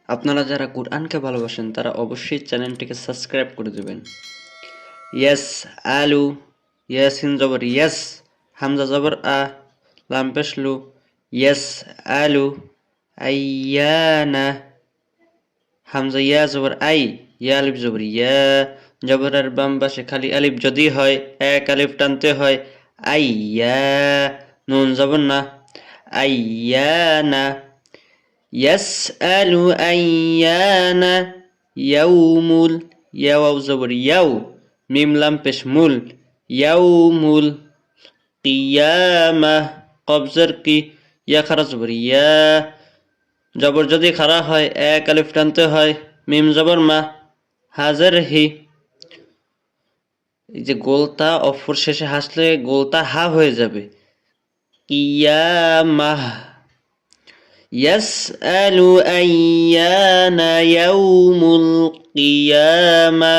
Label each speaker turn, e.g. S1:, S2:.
S1: আপনারা যারা কোরআনকে ভালোবাসেন তারা অবশ্যই চ্যানেলটিকে সাবস্ক্রাইব করে দেবেন। ইয়াস আলু, ইয়াসিন জবর ইয়াস, হামজা জবর আ, লাম পেশ লু, ইয়াস আলু, আইয়ানা, হামজা ইয়া জবর আই, ইয়া আলিফ জবর ইয়া, জবরের বাম পাশে খালি আলিফ যদি হয় এক আলিফ টানতে হয়, আইয়া, নুন জবর না, আইয়ানা, ইয়াসআলু আইয়ানা ইয়াউমুল, ইয়া ওয়াও জবর ইয়াউ, মিম লাম পেশ মুল, ইয়াউমুল কিয়ামাহ, কবজের কি, ইয়া খারা জবর ইয়া, জবর যদি খারা হয় এক আলিফ টানতে হয়, মিম জবর মা, হাজার হি, এই যে গোলতা অফর শেষে হাসলে গোলতা হা হয়ে যাবে, কিয়ামাহ। يسأل أيان يوم القيامة